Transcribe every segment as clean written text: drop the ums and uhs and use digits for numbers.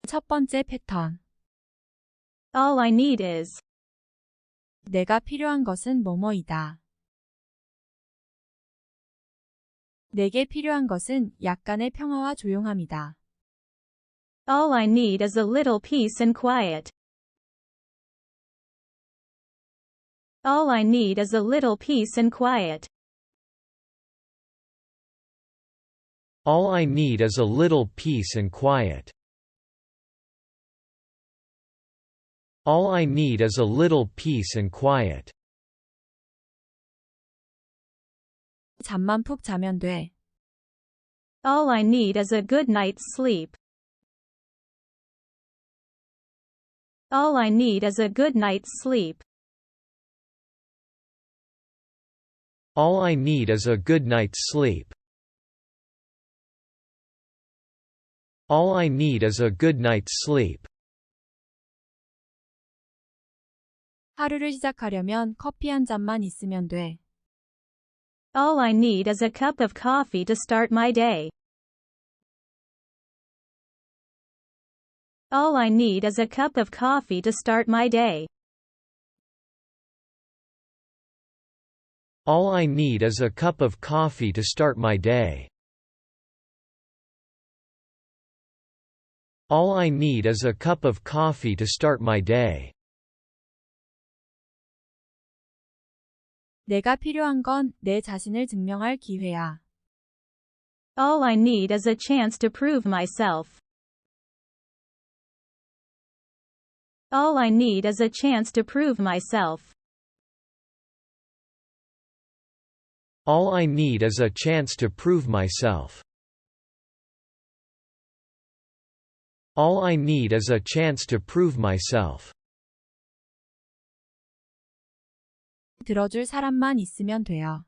첫 번째 패턴. All I need is. 내가 필요한 것은 뭐뭐이다. 내게 필요한 것은 약간의 평화와 조용함이다. All I need is a little peace and quiet. All I need is a little peace and quiet. All I need is a little peace and quiet. All I need is a little peace and quiet. 잠만 푹 자면 돼. All I need is a good night's sleep. All I need is a good night's sleep. All I need is a good night's sleep. All I need is a good night's sleep. 하루를 시작하려면 커피 한 잔만 있으면 돼. All I need is a cup of coffee to start my day. All I need is a cup of coffee to start my day. All I need is a cup of coffee to start my day. All I need is a cup of coffee to start my day. 내가 필요한 건 내 자신을 증명할 기회야. All I need is a chance to prove myself. All I need is a chance to prove myself. All I need is a chance to prove myself. All I need is a chance to prove myself. 들어줄 사람만 있으면 돼요.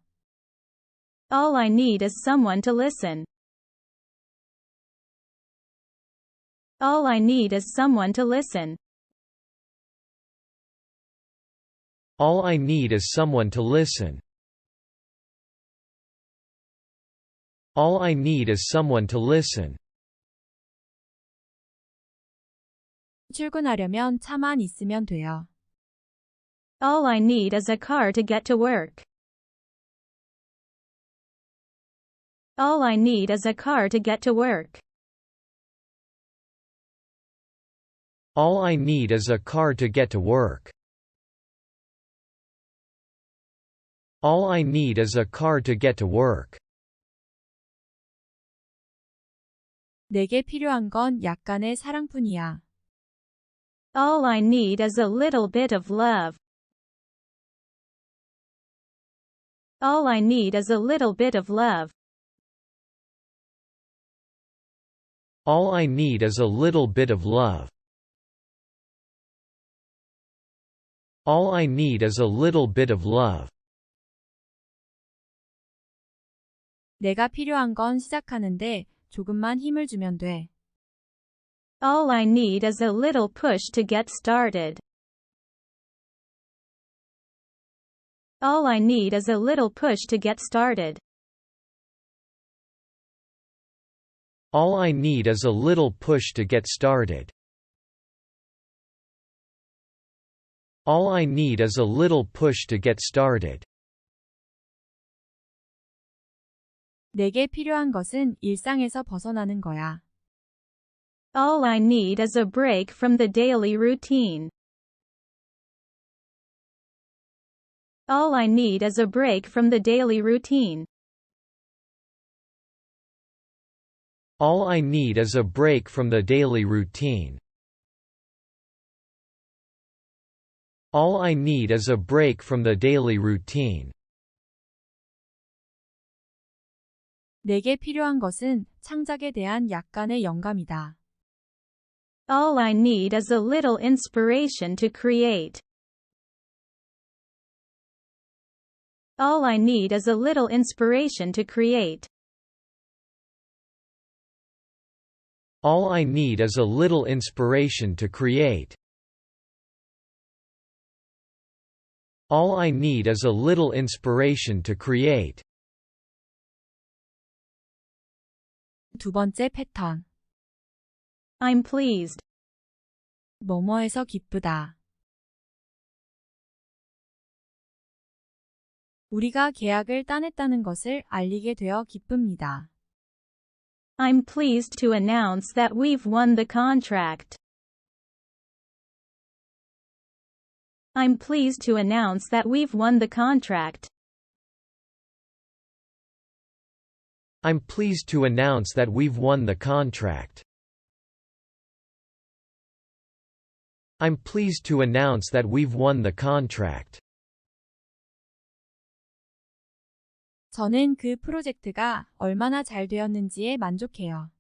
All I need is someone to listen. All I need is someone to listen. All I need is someone to listen. All I need is someone to listen. 출근하려면 차만 있으면 돼요. All I need is a car to get to work. All I need is a car to get to work. All I need is a car to get to work. All I need is a car to get to work. 내게 필요한 건 약간의 사랑뿐이야. All I need is a little bit of love. All I need is a little bit of love. All I need is a little bit of love. All I need is a little bit of love. 내가 필요한 건 시작하는데 조금만 힘을 주면 돼. All I need is a little push to get started. All I need is a little push to get started. All I need is a little push to get started. All I need is a little push to get started. 내게 필요한 것은 일상에서 벗어나는 거야. All I need is a break from the daily routine. All I need is a break from the daily routine. All I need is a break from the daily routine. All I need is a break from the daily routine. 내게 필요한 것은 창작에 대한 약간의 영감이다. All I need is a little inspiration to create. All I need is a little inspiration to create. All I need is a little inspiration to create. All I need is a little inspiration to create. 두 번째 패턴. I'm pleased. 뭐뭐해서 기쁘다. 우리가 계약을 따냈다는 것을 알리게 되어 기쁩니다. I'm pleased to announce that we've won the contract. I'm pleased to announce that we've won the contract. I'm pleased to announce that we've won the contract. I'm pleased to announce that we've won the contract. 저는 그 프로젝트가 얼마나 잘 되었는지에 만족해요.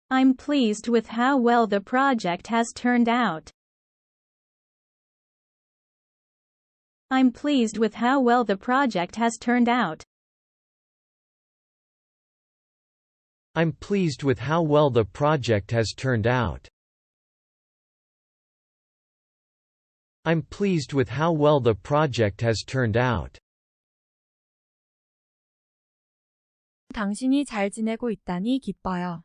I'm pleased with how well the project has turned out. I'm pleased with how well the project has turned out. I'm pleased with how well the project has turned out. I'm pleased with how well the project has turned out. 당신이 잘 지내고 있다니 기뻐요.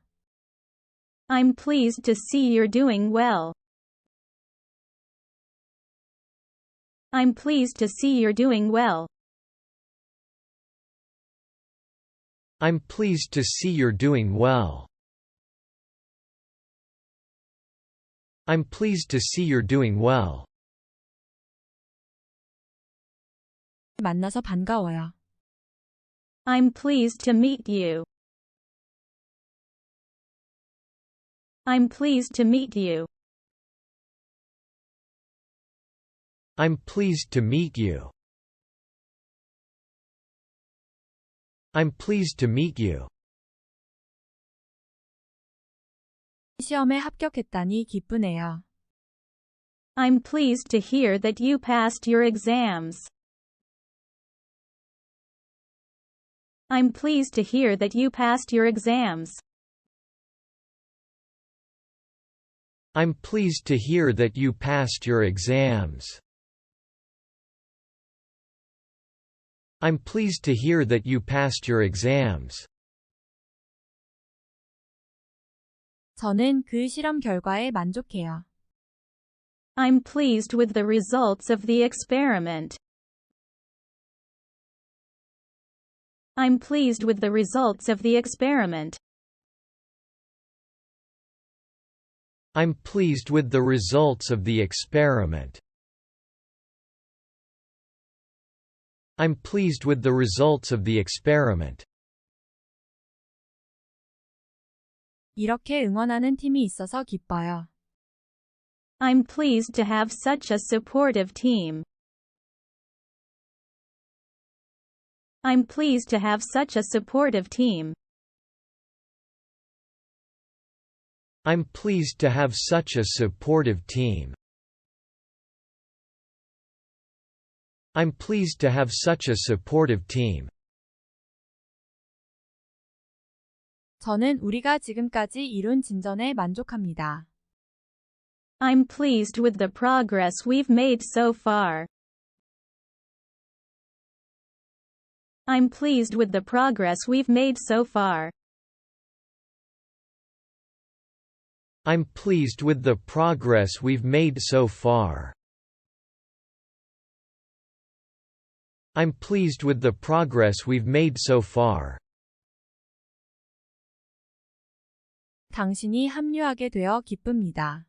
I'm pleased to see you're doing well. I'm pleased to see you're doing well. I'm pleased to see you're doing well. I'm pleased to see you're doing well. 만나서 반가워요. I'm pleased to meet you. I'm pleased to meet you. I'm pleased to meet you. I'm pleased to meet you. 시험에 합격했다니 기쁘네요. I'm pleased to hear that you passed your exams. I'm pleased to hear that you passed your exams. I'm pleased to hear that you passed your exams. I'm pleased to hear that you passed your exams. 저는 그 실험 결과에 만족해요. I'm pleased with the results of the experiment. I'm pleased with the results of the experiment. I'm pleased with the results of the experiment. I'm pleased with the results of the experiment. 이렇게 응원하는 팀이 있어서 기뻐요. I'm pleased to have such a supportive team. I'm pleased to have such a supportive team. I'm pleased to have such a supportive team. I'm pleased to have such a supportive team. 저는 우리가 지금까지 이룬 진전에 만족합니다. I'm pleased with the progress we've made so far. I'm pleased with the progress we've made so far. I'm pleased with the progress we've made so far. I'm pleased with the progress we've made so far. 당신이 합류하게 되어 기쁩니다.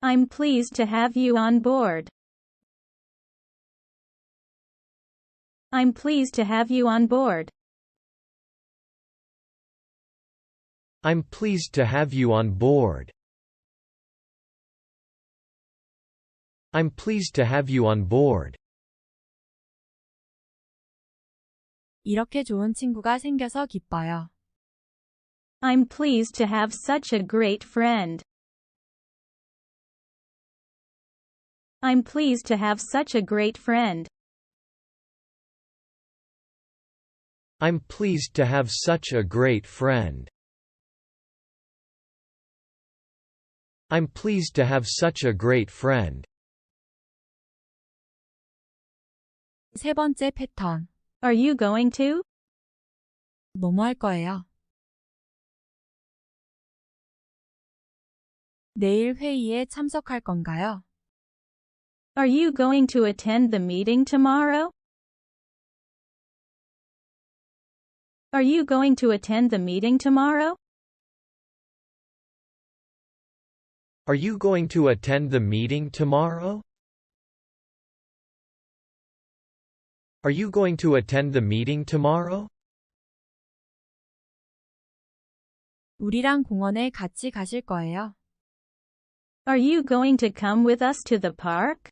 I'm pleased to have you on board. I'm pleased to have you on board. I'm pleased to have you on board. I'm pleased to have you on board. 이렇게 좋은 친구가 생겨서 기뻐요. I'm pleased to have such a great friend. I'm pleased to have such a great friend. I'm pleased to have such a great friend. I'm pleased to have such a great friend. 세 번째 패턴. Are you going to? 뭐뭐 할 거예요? 내일 회의에 참석할 건가요? Are you going to attend the meeting tomorrow? Are you going to attend the meeting tomorrow? Are you going to attend the meeting tomorrow? Are you going to attend the meeting tomorrow? 우리랑 공원에 같이 가실 거예요? Are you going to come with us to the park?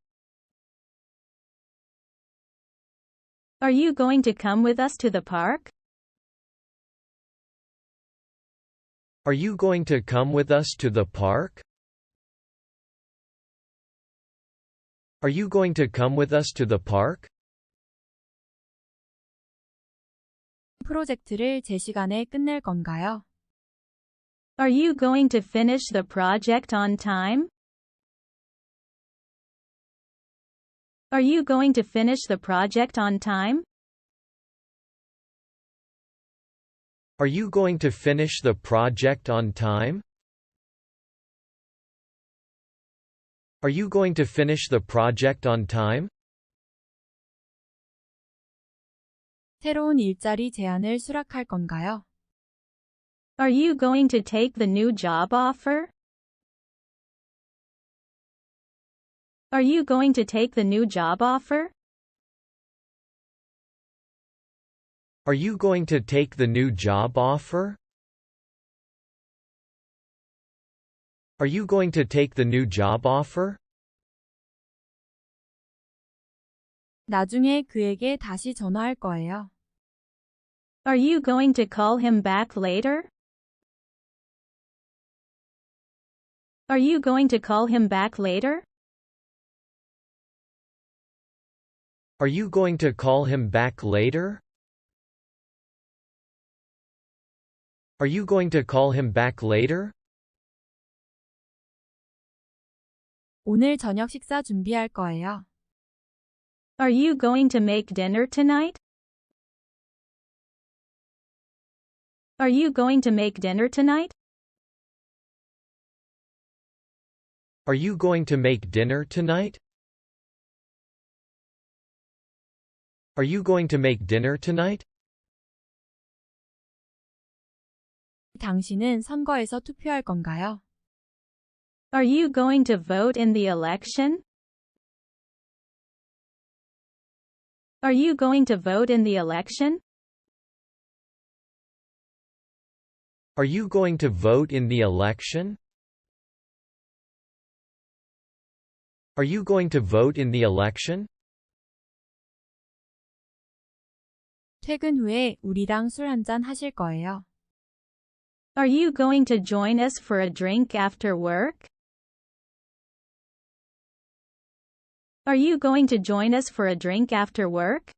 Are you going to come with us to the park? Are you going to come with us to the park? Are you going to come with us to the park? 프로젝트를 제 시간에 끝낼 건가요? Are you going to finish the project on time? Are you going to finish the project on time? Are you going to finish the project on time? Are you going to finish the project on time? 새로운 일자리 제안을 수락할 건가요? Are you going to take the new job offer? Are you going to take the new job offer? Are you going to take the new job offer? Are you going to take the new job offer? 나중에 그에게 다시 전화할 거예요. Are you going to call him back later? Are you going to call him back later? Are you going to call him back later? Are you going to call him back later? 오늘 저녁 식사 준비할 거예요. Are you going to make dinner tonight? Are you going to make dinner tonight? Are you going to make dinner tonight? Are you going to make dinner tonight? 당신은 선거에서 투표할 건가요? Are you going to vote in the election? Are you going to vote in the election? Are you going to vote in the election? Are you going to vote in the election? 퇴근 후에 우리랑 술 한잔 하실 거예요. Are you going to join us for a drink after work? Are you going to join us for a drink after work?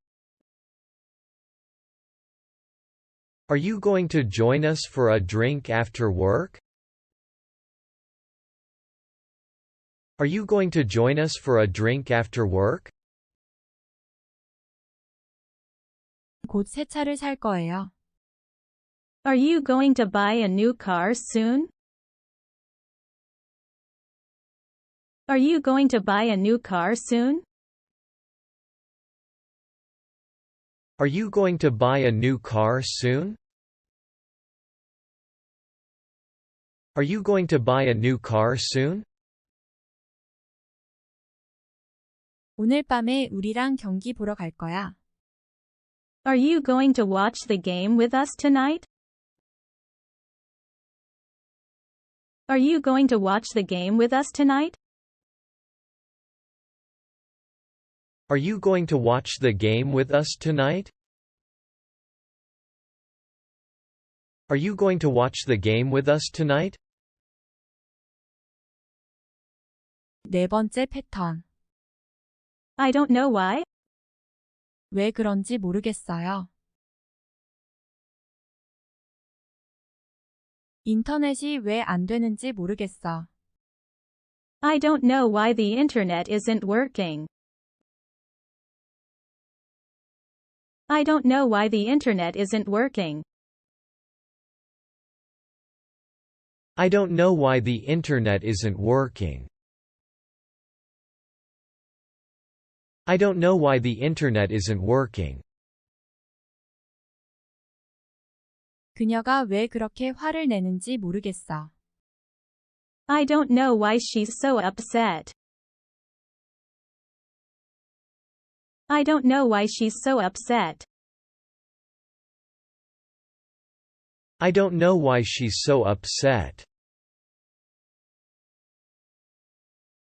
Are you going to join us for a drink after work? Are you going to join us for a drink after work? 곧 새 차를 살 거예요. Are you going to buy a new car soon? Are you going to buy a new car soon? Are you going to buy a new car soon? Are you going to buy a new car soon? 오늘 밤에 우리랑 경기 보러 갈 거야. Are you going to watch the game with us tonight? Are you going to watch the game with us tonight? Are you going to watch the game with us tonight? Are you going to watch the game with us tonight? 네 번째 패턴. I don't know why. 왜 그런지 모르겠어요. 인터넷이 왜 안 되는지 모르겠어. I don't know why the internet isn't working. I don't know why the internet isn't working. I don't know why the internet isn't working. I don't know why the internet isn't working. 그녀가 왜 그렇게 화를 내는지 모르겠어. I don't know why she's so upset. I don't know why she's so upset. I don't know why she's so upset.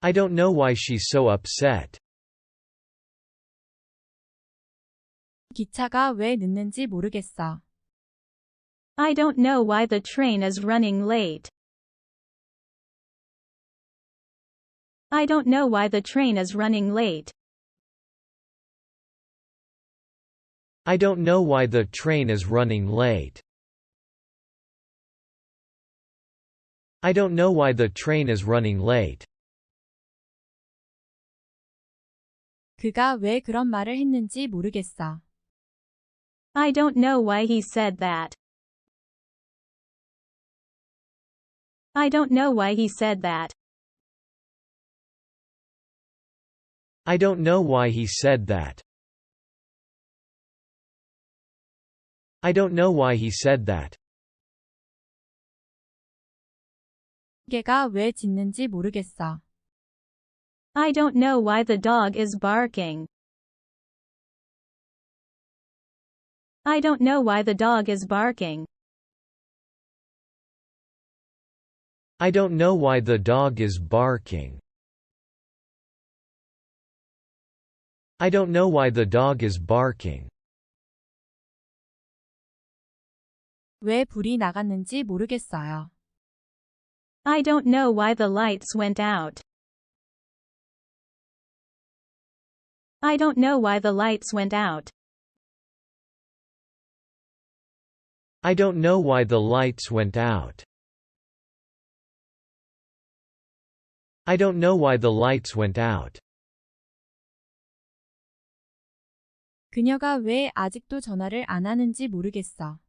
I don't know why she's so upset. 기차가 왜 늦는지 모르겠어. I don't know why the train is running late. I don't know why the train is running late. I don't know why the train is running late. I don't know why the train is running late. 그가 왜 그런 말을 했는지 모르겠어. I don't know why he said that. I don't know why he said that. I don't know why he said that. I don't know why he said that. 개가 왜 짖는지 모르겠어. I don't know why the dog is barking. I don't know why the dog is barking. I don't know why the dog is barking. I don't know why the dog is barking. 왜 불이 나갔는지 모르겠어요. I don't know why the lights went out. I don't know why the lights went out. I don't know why the lights went out. I don't know why the lights went out. 그녀가 왜 아직도 전화를 안 하는지 모르겠어.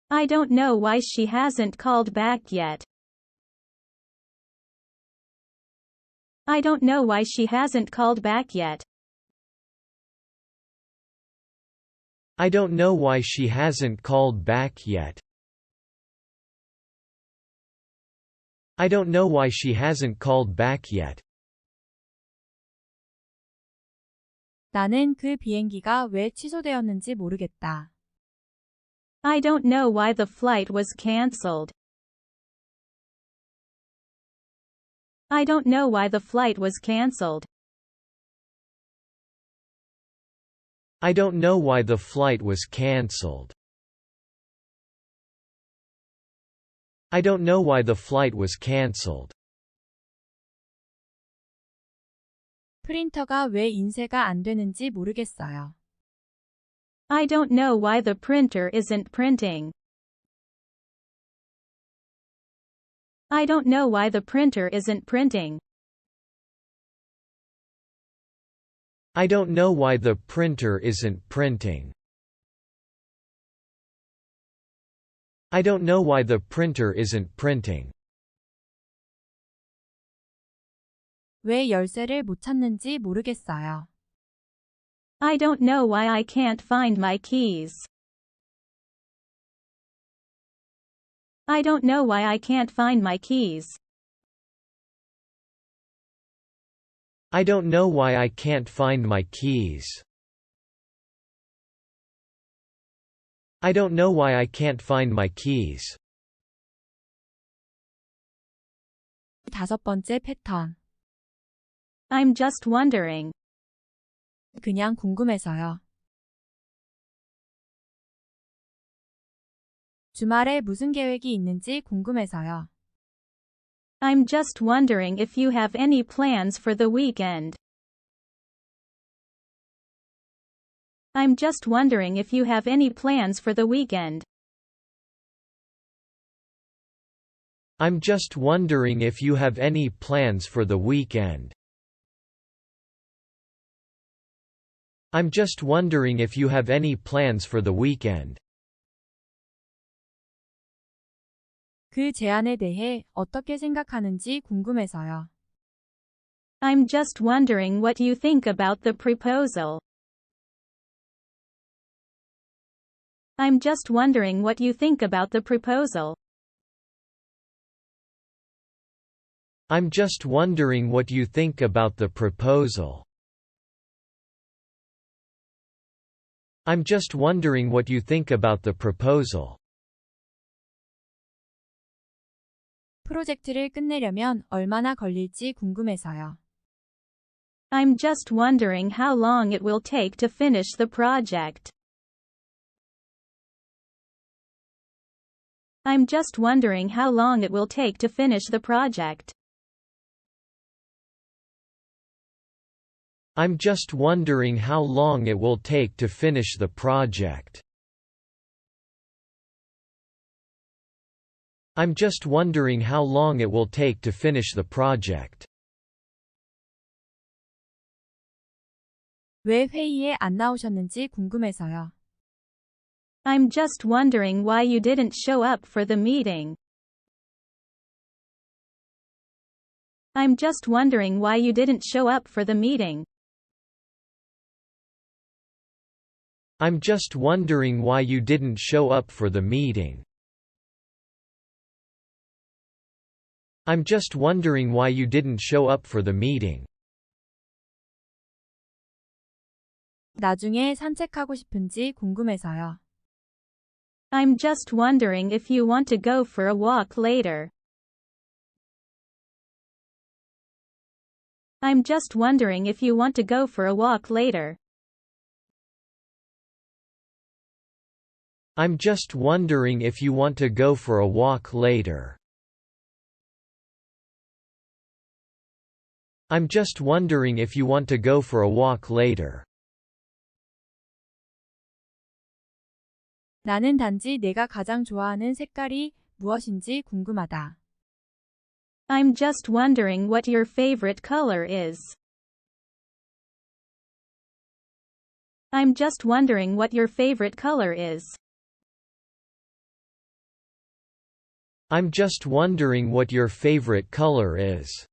I don't know why she hasn't called back yet. I don't know why she hasn't called back yet. I don't know why she hasn't called back yet. I don't know why she hasn't called back yet. 나는 그 비행기가 왜 취소되었는지 모르겠다. I don't know why the flight was cancelled. I don't know why the flight was cancelled. I don't know why the flight was cancelled. I don't know why the flight was cancelled. 프린터가 왜 인쇄가 안 되는지 모르겠어요. I don't know why the printer isn't printing. I don't know why the printer isn't printing. I don't know why the printer isn't printing. I don't know why the printer isn't printing. 왜 열쇠를 못 찾는지 모르겠어요. I don't know why I can't find my keys. I don't know why I can't find my keys. I don't know why I can't find my keys. I don't know why I can't find my keys. 다섯 번째 패턴. I'm just wondering. 그냥 궁금해서요. 주말에 무슨 계획이 있는지 궁금해서요. I'm just wondering if you have any plans for the weekend. I'm just wondering if you have any plans for the weekend. I'm just wondering if you have any plans for the weekend. I'm just wondering if you have any plans for the weekend. 그 제안에 대해 어떻게 생각하는지 궁금해서요. I'm just wondering what you think about the proposal. I'm just wondering what you think about the proposal. I'm just wondering what you think about the proposal. I'm just wondering what you think about the proposal. 프로젝트를 끝내려면 얼마나 걸릴지 궁금해서요. I'm just wondering how long it will take to finish the project. I'm just wondering how long it will take to finish the project. I'm just wondering how long it will take to finish the project. I'm just wondering how long it will take to finish the project. 왜 회의에 안 나오셨는지 궁금해서요. I'm just wondering why you didn't show up for the meeting. I'm just wondering why you didn't show up for the meeting. I'm just wondering why you didn't show up for the meeting. I'm just wondering why you didn't show up for the meeting. 나중에 산책하고 싶은지 궁금해서요. I'm just wondering if you want to go for a walk later. I'm just wondering if you want to go for a walk later. I'm just wondering if you want to go for a walk later. I'm just wondering if you want to go for a walk later. 나는 단지 내가 가장 좋아하는 색깔이 무엇인지 궁금하다. I'm just wondering what your favorite color is. I'm just wondering what your favorite color is. I'm just wondering what your favorite color is.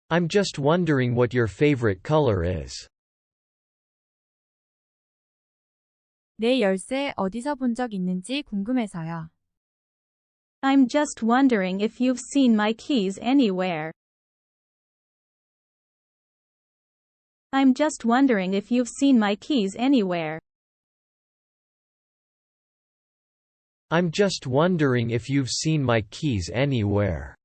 I'm just wondering what your favorite color is. 내 열쇠 어디서 본 적 있는지 궁금해서요. I'm just wondering if you've seen my keys anywhere. I'm just wondering if you've seen my keys anywhere. I'm just wondering if you've seen my keys anywhere.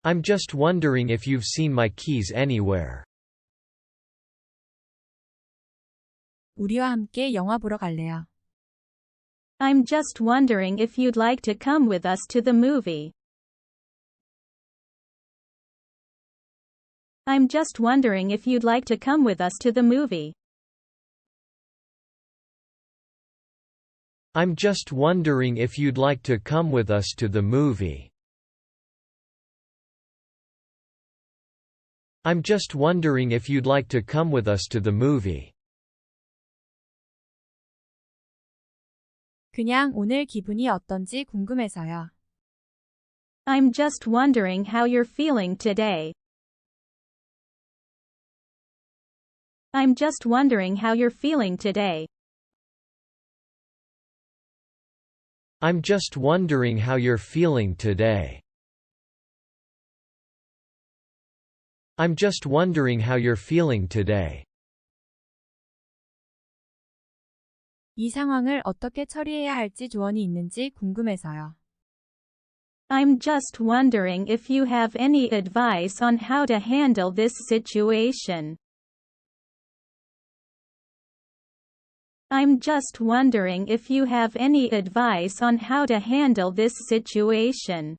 I'm just wondering if you've seen my keys anywhere. 우리와 함께 영화 보러 갈래요. I'm just wondering if you'd like to come with us to the movie. I'm just wondering if you'd like to come with us to the movie. I'm just wondering if you'd like to come with us to the movie. I'm just wondering if you'd like to come with us to the movie. 그냥 오늘 기분이 어떤지 궁금해서요. I'm just wondering how you're feeling today. I'm just wondering how you're feeling today. I'm just wondering how you're feeling today. I'm just wondering how you're feeling today. 이 상황을 어떻게 처리해야 할지 조언이 있는지 궁금해서요. I'm just wondering if you have any advice on how to handle this situation. I'm just wondering if you have any advice on how to handle this situation.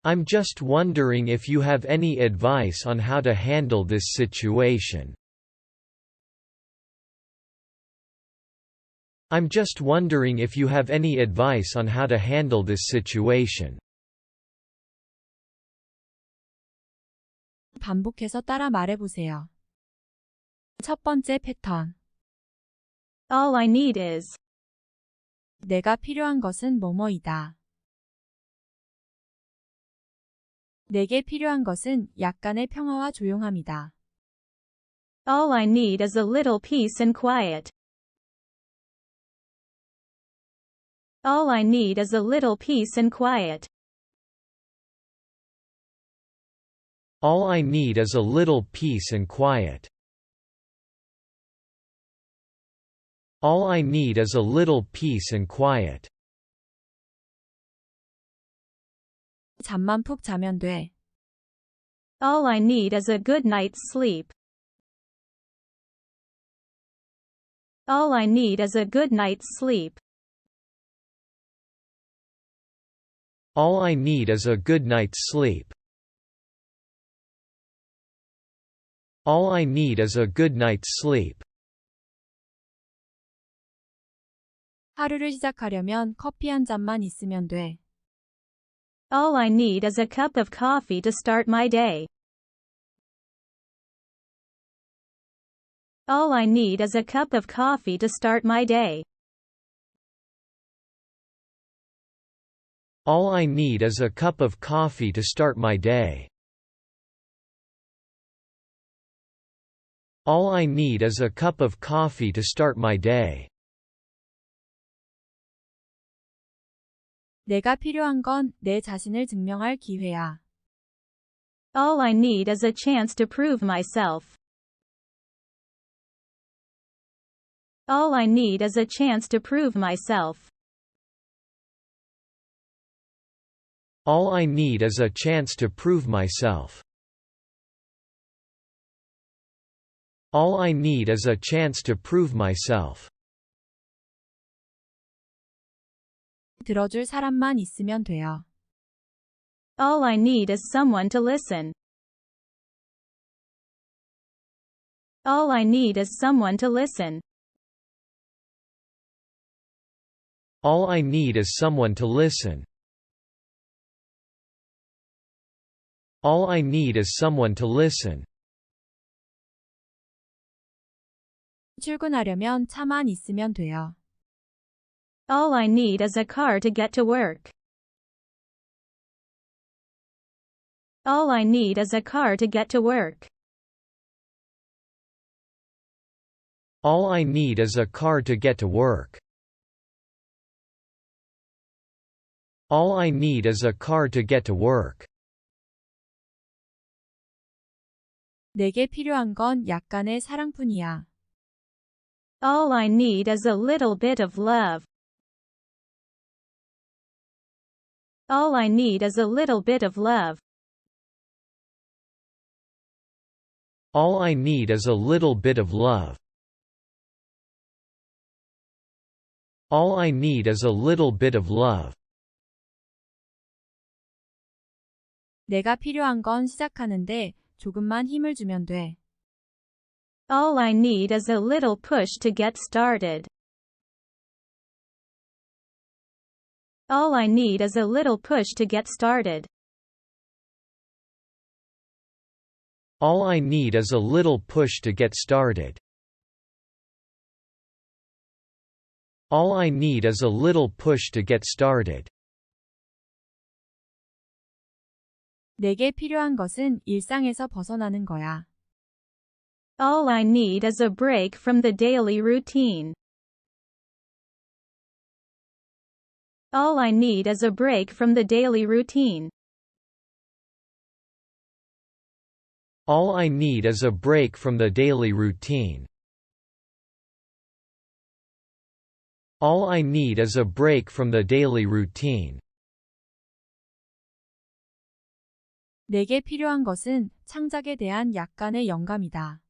I'm just wondering if you have any advice on how to handle this situation. I'm just wondering if you have any advice on how to handle this situation. 반복해서 따라 말해보세요. 첫 번째 패턴. All I need is. 내가 필요한 것은 뭐뭐이다. 내게 필요한 것은 약간의 평화와 조용함이다. All I need is a little peace and quiet. All I need is a little peace and quiet. All I need is a little peace and quiet. All I need is a little peace and quiet. 잠만 푹 자면 돼. All I need is a good night's sleep. All I need is a good night's sleep. All I need is a good night's sleep. All I need is a good night's sleep. 하루를 시작하려면 커피 한 잔만 있으면 돼. All I need is a cup of coffee to start my day. All I need is a cup of coffee to start my day. All I need is a cup of coffee to start my day. All I need is a cup of coffee to start my day. 내가 필요한 건 내 자신을 증명할 기회야. All I need is a chance to prove myself. All I need is a chance to prove myself. All I need is a chance to prove myself. All I need is a chance to prove myself. 들어줄 사람만 있으면 돼요. All I need is someone to listen. All I need is someone to listen. All I need is someone to listen. All I need is someone to listen. 출근하려면 차만 있으면 돼요. All I need is a car to get to work. All I need is a car to get to work. All I need is a car to get to work. All I need is a car to get to work. 내게 필요한 건 약간의 사랑뿐이야. All I need is a little bit of love. All I need is a little bit of love. All I need is a little bit of love. All I need is a little bit of love. 내가 필요한 건 시작하는데 조금만 힘을 주면 돼. All I need is a little push to get started. All I need is a little push to get started. All I need is a little push to get started. All I need is a little push to get started. 내게 필요한 것은 일상에서 벗어나는 거야. All I need is a break from the daily routine. All I need is a break from the daily routine. All I need is a break from the daily routine. All I need is a break from the daily routine. 내게 필요한 것은 창작에 대한 약간의 영감이다.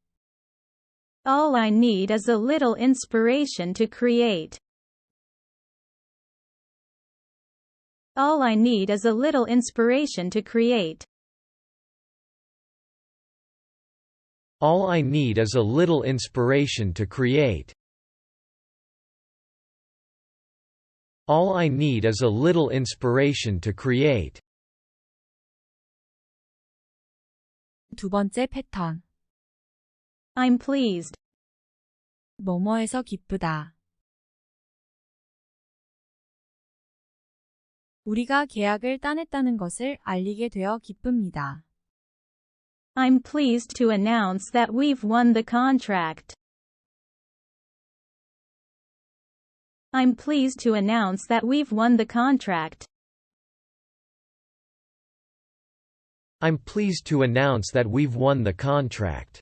All I need is a little inspiration to create. All I need is a little inspiration to create. All I need is a little inspiration to create. All I need is a little inspiration to create. 두 번째 패턴. I'm pleased. 뭐뭐해서 기쁘다. 우리가 계약을 따냈다는 것을 알리게 되어 기쁩니다. I'm pleased to announce that we've won the contract. I'm pleased to announce that we've won the contract. I'm pleased to announce that we've won the contract.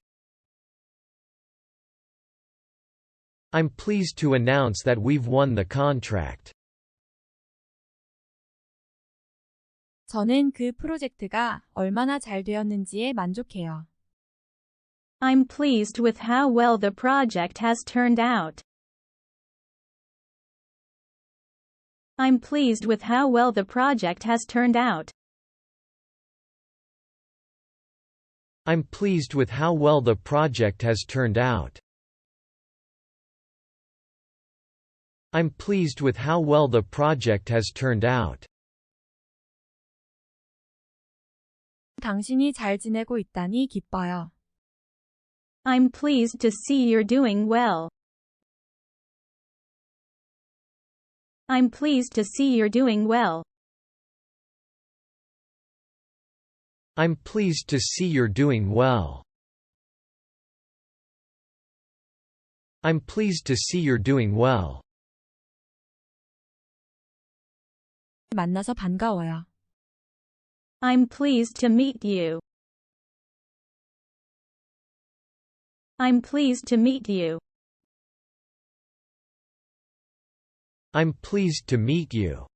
I'm pleased to announce that we've won the contract. 저는 그 프로젝트가 얼마나 잘 되었는지에 만족해요. I'm pleased with how well the project has turned out. I'm pleased with how well the project has turned out. I'm pleased with how well the project has turned out. I'm pleased with how well the project has turned out. 당신이 잘 지내고 있다니 기뻐요. I'm pleased to see you're doing well. I'm pleased to see you're doing well. I'm pleased to see you're doing well. I'm pleased to see you're doing well. 만나서 반가워요. I'm pleased to meet you. I'm pleased to meet you. I'm pleased to meet you.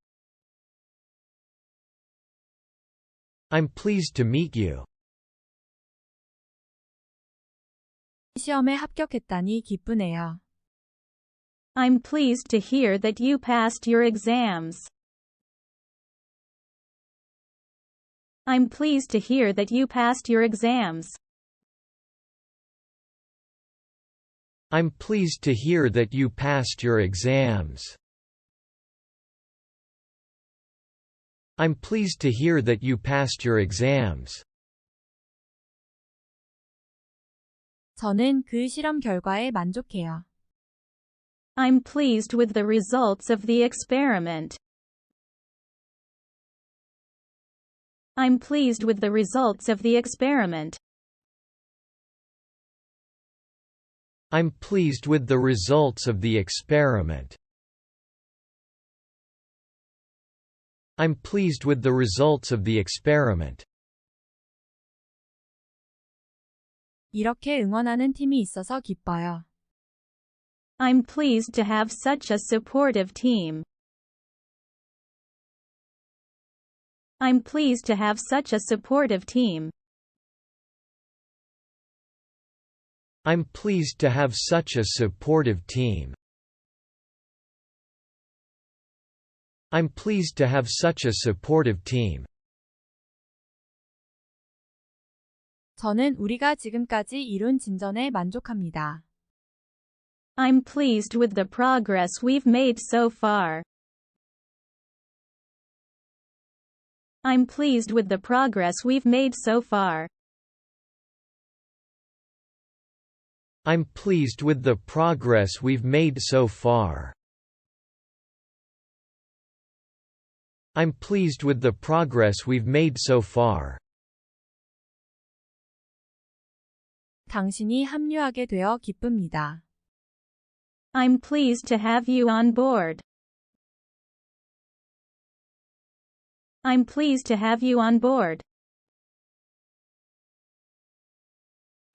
I'm pleased to meet you. 시험에 합격했다니 기쁘네요. I'm pleased to hear that you passed your exams. I'm pleased to hear that you passed your exams. I'm pleased to hear that you passed your exams. I'm pleased to hear that you passed your exams. 저는 그 실험 결과에 만족해요. I'm pleased with the results of the experiment. I'm pleased with the results of the experiment. I'm pleased with the results of the experiment. I'm pleased with the results of the experiment. 이렇게 응원하는 팀이 있어서 기뻐요. I'm pleased to have such a supportive team. I'm pleased to have such a supportive team. I'm pleased to have such a supportive team. I'm pleased to have such a supportive team. 저는 우리가 지금까지 이룬 진전에 만족합니다. I'm pleased with the progress we've made so far. I'm pleased with the progress we've made so far. I'm pleased with the progress we've made so far. I'm pleased with the progress we've made so far. 당신이 합류하게 되어 기쁩니다. I'm pleased to have you on board. I'm pleased to have you on board.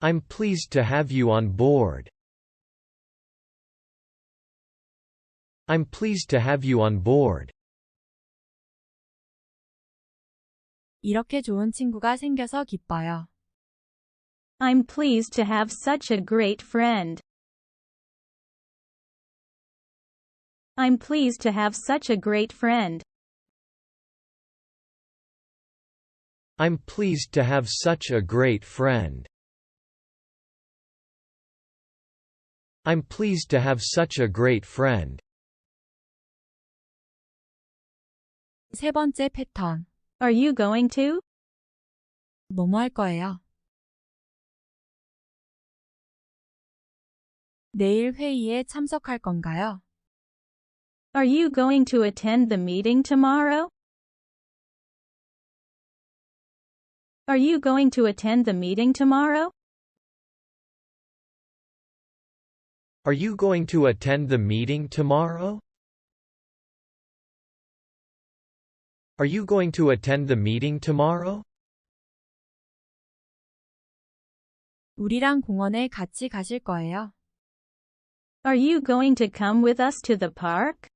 I'm pleased to have you on board. I'm pleased to have you on board. 이렇게 좋은 친구가 생겨서 기뻐요. I'm pleased to have such a great friend. I'm pleased to have such a great friend. I'm pleased to have such a great friend. I'm pleased to have such a great friend. 세 번째 패턴. Are you going to? 뭐뭐 할 거예요? 내일 회의에 참석할 건가요? Are you going to attend the meeting tomorrow? Are you going to attend the meeting tomorrow? Are you going to attend the meeting tomorrow? Are you going to attend the meeting tomorrow? 우리랑 공원에 같이 가실 거예요? Are you going to come with us to the park?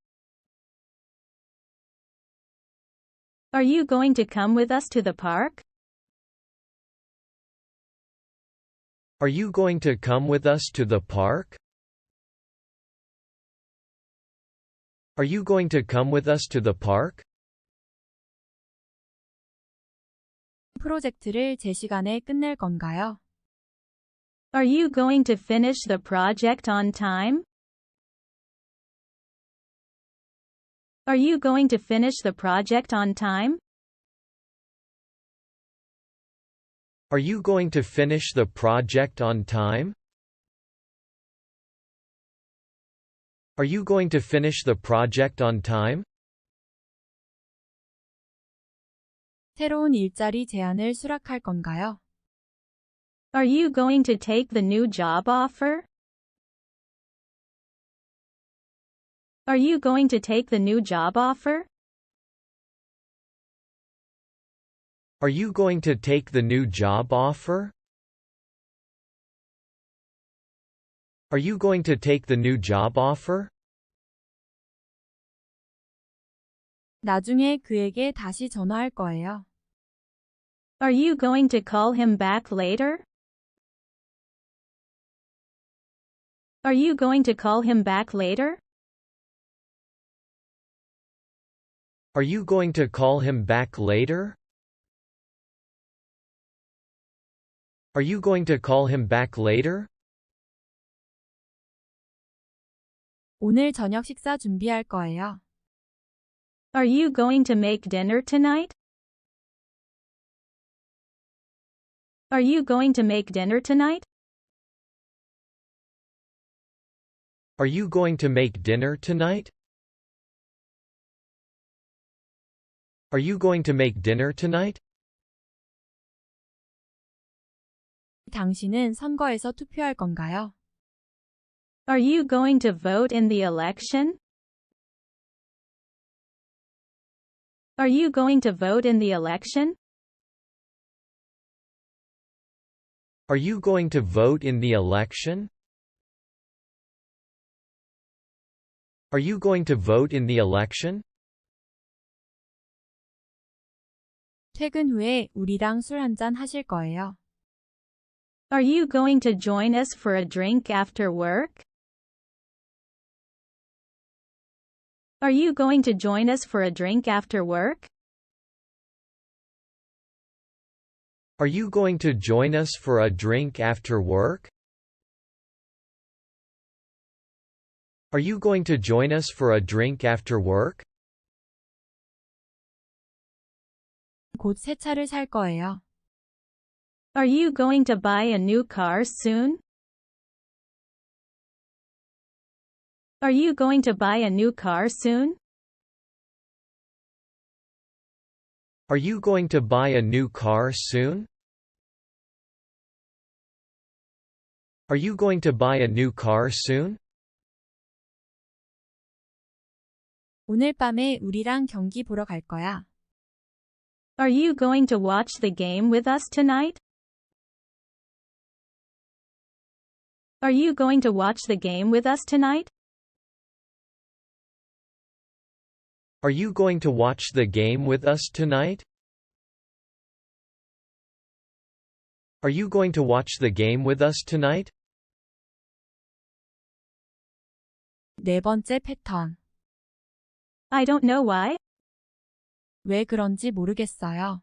Are you going to come with us to the park? Are you going to come with us to the park? Are you going to come with us to the park? 프로젝트를 제 시간에 끝낼 건가요? Are you going to finish the project on time? Are you going to finish the project on time? Are you going to finish the project on time? Are you going to finish the project on time? 새로운 일자리 제안을 수락할 건가요? Are you going to take the new job offer? Are you going to take the new job offer? Are you going to take the new job offer? Are you going to take the new job offer? 나중에 그에게 다시 전화할 거예요. Are you going to call him back later? Are you going to call him back later? Are you going to call him back later? Are you going to call him back later? 오늘 저녁 식사 준비할 거예요. Are you going to make dinner tonight? Are you going to make dinner tonight? Are you going to make dinner tonight? Are you going to make dinner tonight? 당신은 선거에서 투표할 건가요? Are you going to vote in the election? Are you going to vote in the election? Are you going to vote in the election? Are you going to vote in the election? 퇴근 후에 우리랑 술 한잔 하실 거예요. Are you going to join us for a drink after work? Are you going to join us for a drink after work? Are you going to join us for a drink after work? Are you going to join us for a drink after work? 곧 새 차를 살 거예요. Are you going to buy a new car soon? Are you going to buy a new car soon? Are you going to buy a new car soon? Are you going to buy a new car soon? 오늘 밤에 우리랑 경기 보러 갈 거야. Are you going to watch the game with us tonight? Are you going to watch the game with us tonight? Are you going to watch the game with us tonight? Are you going to watch the game with us tonight? 네 번째 패턴. I don't know why. 왜 그런지 모르겠어요.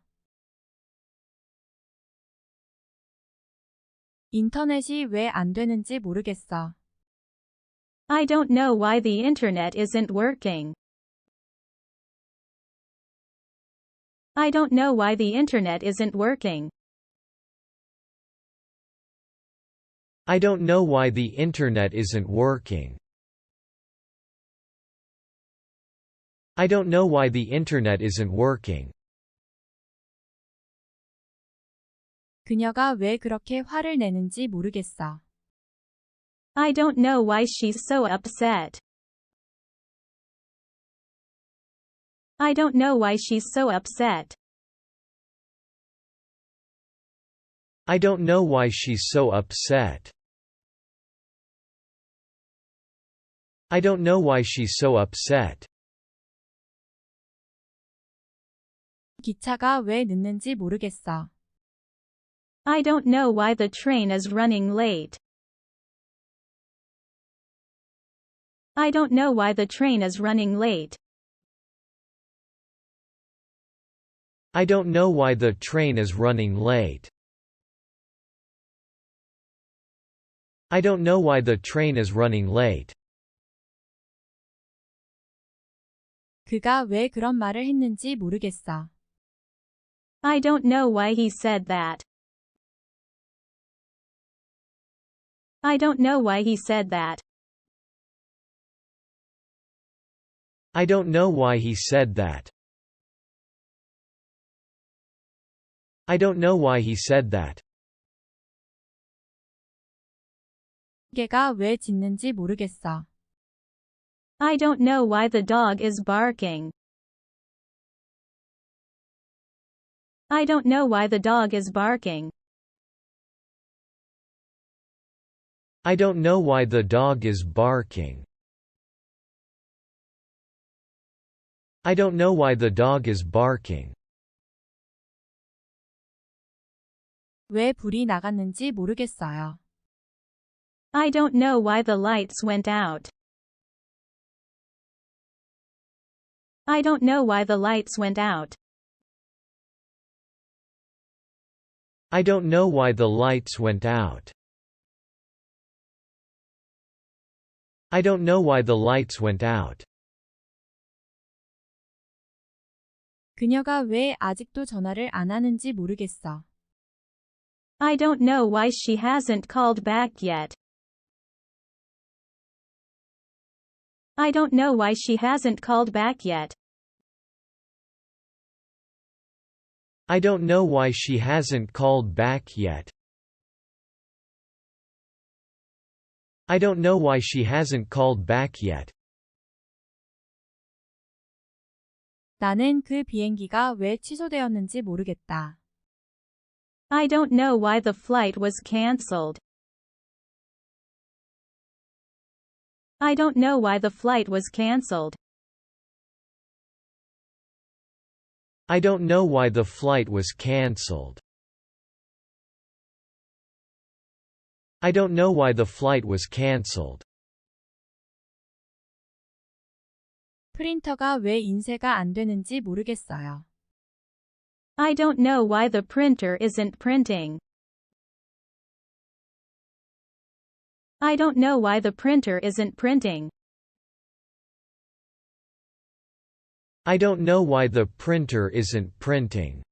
인터넷이 왜 안 되는지 모르겠어. I don't know why the internet isn't working. I don't know why the internet isn't working. I don't know why the internet isn't working. I don't know why the internet isn't working. 그녀가 왜 그렇게 화를 내는지 모르겠어. I don't know why she's so upset. I don't know why she's so upset. I don't know why she's so upset. I don't know why she's so upset. 기차가 왜 늦는지 모르겠어. I don't know why the train is running late. I don't know why the train is running late. I don't know why the train is running late. I don't know why the train is running late. 그가 왜 그런 말을 했는지 모르겠어. I don't know why he said that. I don't know why he said that. I don't know why he said that. I don't know why he said that. 개가 왜 짖는지 모르겠어. I don't know why the dog is barking. I don't know why the dog is barking. I don't know why the dog is barking. I don't know why the dog is barking. 왜 불이 나갔는지 모르겠어요. I don't know why the lights went out. I don't know why the lights went out. I don't know why the lights went out. I don't know why the lights went out. 그녀가 왜 아직도 전화를 안 하는지 모르겠어. I don't know why she hasn't called back yet. I don't know why she hasn't called back yet. I don't know why she hasn't called back yet. I don't know why she hasn't called back yet. 나는 그 비행기가 왜 취소되었는지 모르겠다. I don't know why the flight was cancelled. I don't know why the flight was cancelled. I don't know why the flight was cancelled. I don't know why the flight was cancelled. 프린터가 왜 인쇄가 안 되는지 모르겠어요. I don't know why the printer isn't printing. I don't know why the printer isn't printing. I don't know why the printer isn't printing.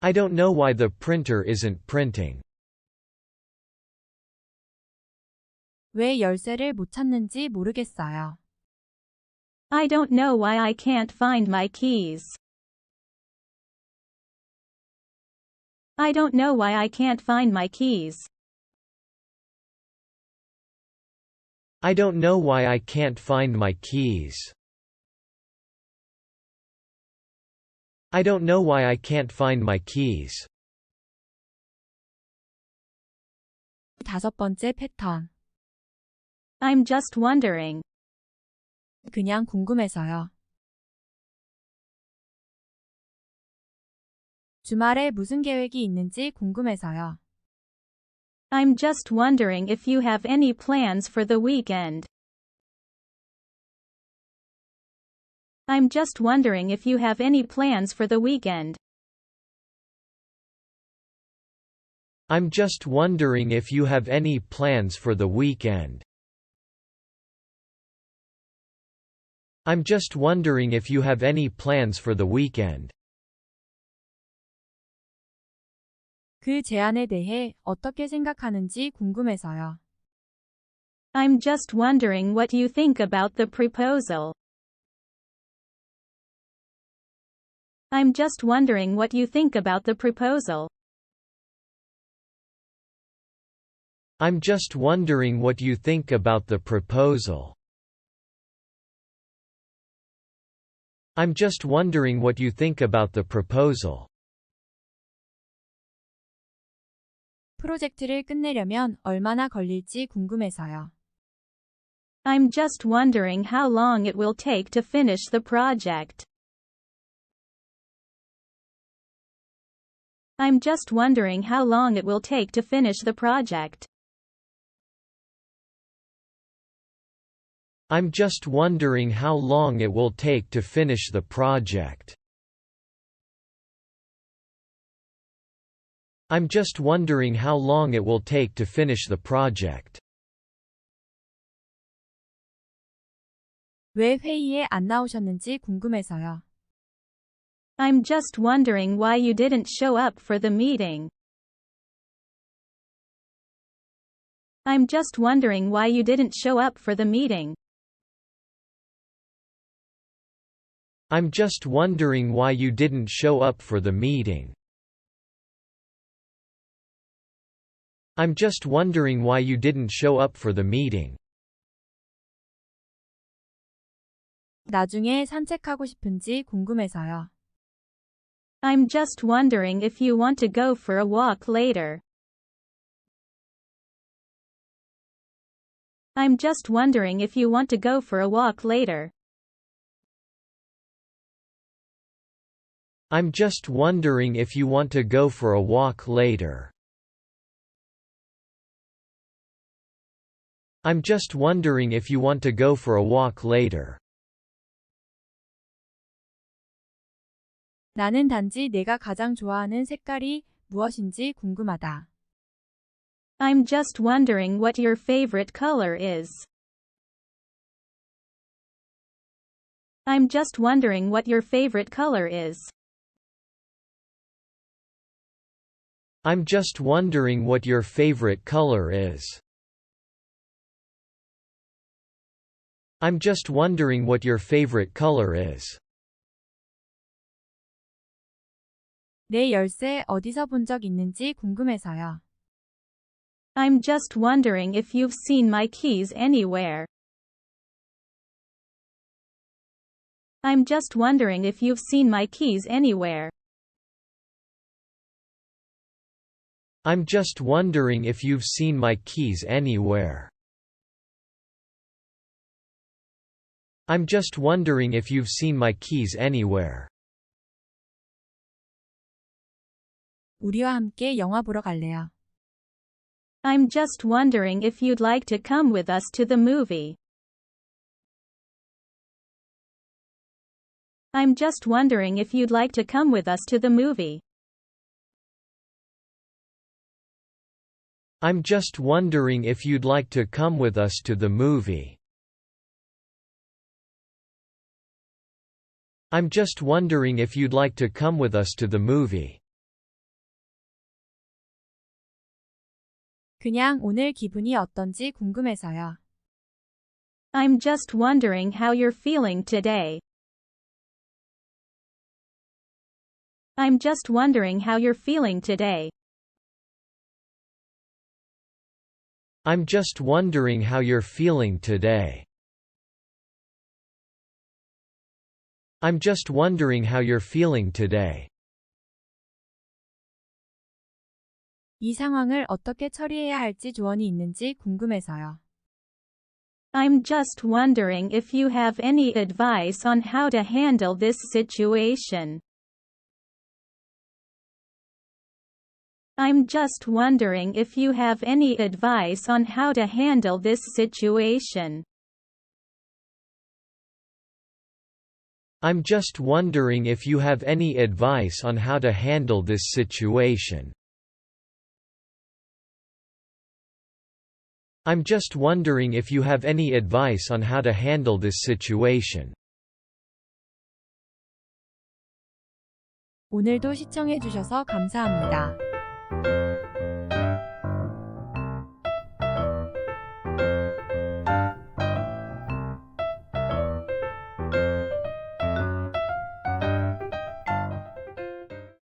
I don't know why the printer isn't printing. 왜 열쇠를 못 찾는지 모르겠어요. I don't know why I can't find my keys. I don't know why I can't find my keys. I don't know why I can't find my keys. I don't know why I can't find my keys. 다섯 번째 패턴. I'm just wondering. 그냥 궁금해서요. 주말에 무슨 계획이 있는지 궁금해서요. I'm just wondering if you have any plans for the weekend. I'm just wondering if you have any plans for the weekend. I'm just wondering if you have any plans for the weekend. I'm just wondering if you have any plans for the weekend. 그 제안에 대해 어떻게 생각하는지 궁금해서요. I'm just wondering what you think about the proposal. I'm just wondering what you think about the proposal. I'm just wondering what you think about the proposal. I'm just wondering what you think about the proposal. 프로젝트를 끝내려면 얼마나 걸릴지 궁금해서요. I'm just wondering how long it will take to finish the project. I'm just wondering how long it will take to finish the project. I'm just wondering how long it will take to finish the project. I'm just wondering how long it will take to finish the project. 왜 회의에 안 나오셨는지 궁금해서요. I'm just wondering why you didn't show up for the meeting. I'm just wondering why you didn't show up for the meeting. I'm just wondering why you didn't show up for the meeting. I'm just wondering why you didn't show up for the meeting. 나중에 산책하고 싶은지 궁금해서요. I'm just wondering if you want to go for a walk later. I'm just wondering if you want to go for a walk later. I'm just wondering if you want to go for a walk later. I'm just wondering if you want to go for a walk later. 나는 단지 내가 가장 좋아하는 색깔이 무엇인지 궁금하다. I'm just wondering what your favorite color is. I'm just wondering what your favorite color is. I'm just wondering what your favorite color is. I'm just wondering what your favorite color is. 내 열쇠 어디서 본 적 있는지 궁금해서요. I'm just wondering if you've seen my keys anywhere. I'm just wondering if you've seen my keys anywhere. I'm just wondering if you've seen my keys anywhere. I'm just wondering if you've seen my keys anywhere. 우리와 함께 영화 보러 갈래요. I'm just wondering if you'd like to come with us to the movie. I'm just wondering if you'd like to come with us to the movie. I'm just wondering if you'd like to come with us to the movie. I'm just wondering if you'd like to come with us to the movie. 그냥 오늘 기분이 어떤지 궁금해서요. I'm just wondering how you're feeling today. I'm just wondering how you're feeling today. I'm just wondering how you're feeling today. I'm just wondering how you're feeling today. 이 상황을 어떻게 처리해야 할지 조언이 있는지 궁금해서요. I'm just wondering if you have any advice on how to handle this situation. I'm just wondering if you have any advice on how to handle this situation. I'm just wondering if you have any advice on how to handle this situation. I'm just wondering if you have any advice on how to handle this situation. 오늘도 시청해 주셔서 감사합니다. you.